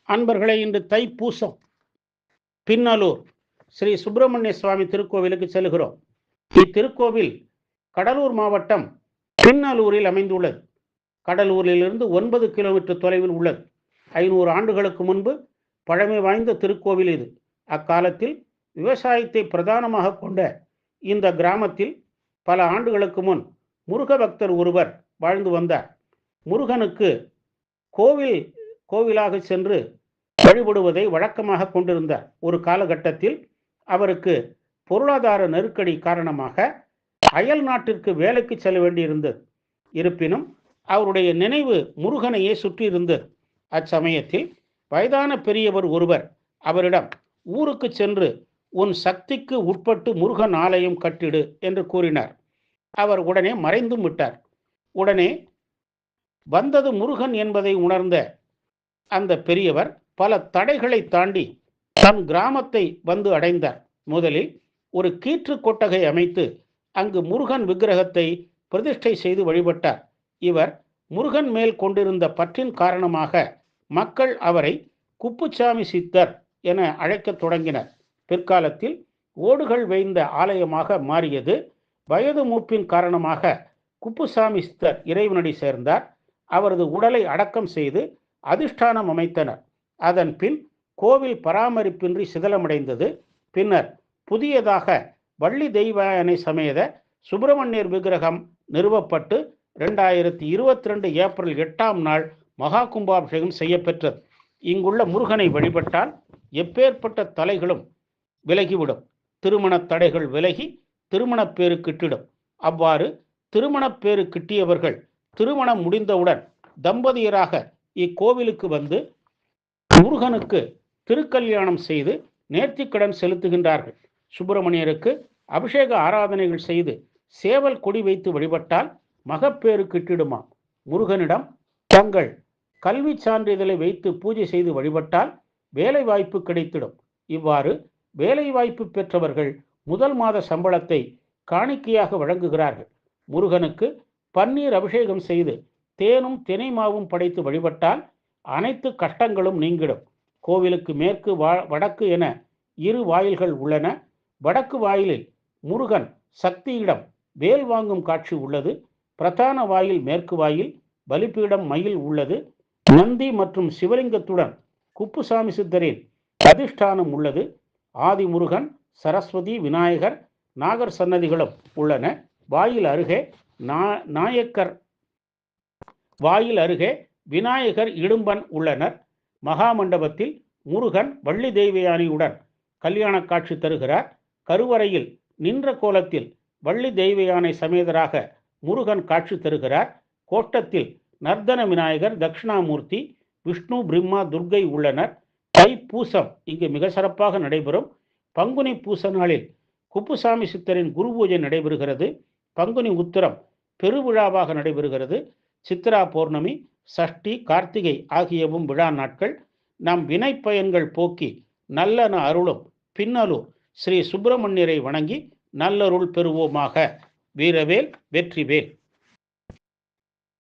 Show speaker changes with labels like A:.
A: அன்பர்களே, இன்று தைப்பூசம். பின்னலூர் ஸ்ரீ சுப்பிரமணிய சுவாமி திருக்கோவிலுக்கு செல்கிறோம். இத்திருக்கோவில் கடலூர் மாவட்டம் பின்னலூரில் அமைந்துள்ளது. கடலூரிலிருந்து 9 கிலோமீட்டர் தொலைவில் உள்ளது. 500 ஆண்டுகளுக்கு முன்பு பழமை வாய்ந்த திருக்கோவில் இது. அக்காலத்தில் விவசாயத்தை பிரதானமாக கொண்ட இந்த கிராமத்தில் பல ஆண்டுகளுக்கு முன் முருக பக்தர் ஒருவர் வாழ்ந்து வந்தார். முருகனுக்கு கோவிலாக சென்று வழிபடுவதை வழக்கமாக கொண்டிருந்தார். ஒரு காலகட்டத்தில் அவருக்கு பொருளாதார நெருக்கடி காரணமாக அயல் நாட்டிற்கு வேலைக்கு செல்ல வேண்டியிருந்தது. இருப்பினும் அவருடைய நினைவு முருகனையே சுற்றி இருந்தது. அச்சமயத்தில் வயதான பெரியவர் ஒருவர் அவரிடம் ஊருக்கு சென்று உன் சக்திக்கு உட்பட்டு முருகன் ஆலயம் கட்டிடு என்று கூறினார். அவர் உடனே மறைந்தும் விட்டார். உடனே வந்தது முருகன் என்பதை உணர்ந்த அந்த பெரியவர் பல தடைகளை தாண்டி தன் கிராமத்தை வந்து அடைந்தார். முதலில் ஒரு கீற்று கொட்டகை அமைத்து அங்கு முருகன் விக்கிரகத்தை பிரதிஷ்டை செய்து வழிபட்டார். இவர் முருகன் மேல் கொண்டிருந்த பற்றின் காரணமாக மக்கள் அவரை குப்புசாமி சித்தர் என அழைக்கத் தொடங்கினர். பிற்காலத்தில் ஓடுகள் வேய்ந்த ஆலயமாக மாறியது. வயது மூப்பின் காரணமாக குப்புசாமி சித்தர் இறைவனடி சேர்ந்தார். அவரது உடலை அடக்கம் செய்து அதிஷ்டானம் அமைத்தனர். அதன் பின் கோவில் பராமரிப்பின்றி சிதலமடைந்தது. பின்னர் புதியதாக வள்ளி தெய்வானை சமேத சுப்பிரமணியர் விக்கிரகம் நிறுவப்பட்டு 2022 ஏப்ரல் 8ஆம் நாள் மகா கும்பாபிஷேகம் செய்யப்பெற்றது. இங்குள்ள முருகனை வழிபட்டால் எப்பேற்பட்ட தலைகளும் விலகிவிடும். திருமண தடைகள் விலகி திருமணப்பேறு கிட்டிடும். அவ்வாறு திருமணப்பேறு கிட்டியவர்கள் திருமணம் முடிந்தவுடன் தம்பதியராக இக்கோவிலுக்கு வந்து முருகனுக்கு திருக்கல்யாணம் செய்து நேர்த்திக்கடன் செலுத்துகின்றார்கள். சுப்பிரமணியருக்கு அபிஷேக ஆராதனைகள் செய்து சேவல் கொடி வைத்து வழிபட்டால் மகப்பேறு கிட்டிடுமா. முருகனிடம் தங்கள் கல்வி சான்றிதழை வைத்து பூஜை செய்து வழிபட்டால் வேலை வாய்ப்பு கிடைத்திடும். இவ்வாறு வேலை வாய்ப்பு பெற்றவர்கள் முதல் மாத சம்பளத்தை காணிக்கையாக வழங்குகிறார்கள். முருகனுக்கு பன்னீர் அபிஷேகம் செய்து தேனும் தினை மாவும் படைத்து வழிபட்டால் அனைத்து கஷ்டங்களும் நீங்கிடும். கோவிலுக்கு மேற்கு வடக்கு என 2 வாயில்கள் உள்ளன. வடக்கு வாயிலில் முருகன் சக்தியிடம் வேல் வாங்கும் காட்சி உள்ளது. பிரதான வாயில் மேற்கு வாயில் பலிபீடம் மயில் உள்ளது. நந்தி மற்றும் சிவலிங்கத்துடன் குப்புசாமி சித்தரின் அதிஷ்டானம் உள்ளது. ஆதி முருகன், சரஸ்வதி, விநாயகர், நாகர் சன்னதிகளும் உள்ளன. வாயில் அருகே விநாயகர், இடும்பன் உள்ளனர். மகாமண்டபத்தில் முருகன் வள்ளி தெய்வயானையுடன் கல்யாண காட்சி தருகிறார். கருவறையில் நின்ற கோலத்தில் வள்ளி தெய்வயானை சமேதராக முருகன் காட்சி தருகிறார். கோட்டத்தில் நர்தன விநாயகர், தட்சிணாமூர்த்தி, விஷ்ணு, பிரம்மா, துர்க்கை உள்ளனர். தைப்பூசம் இங்கு மிக சிறப்பாக நடைபெறும். பங்குனி பூச நாளில் குப்புசாமி சித்தரின் குரு பூஜை நடைபெறுகிறது. பங்குனி உத்திரம் பெருவிழாவாக நடைபெறுகிறது. சித்ரா பௌர்ணமி, சஷ்டி, கார்த்திகை ஆகியவும் விழா நாட்கள். நம் வினை பயன்கள் போக்கி நல்லன அருளும் பின்னலூர் ஸ்ரீ சுப்பிரமணியரை வணங்கி நல்லருள் பெறுவோமாக. வீரவேல், வெற்றிவேல்.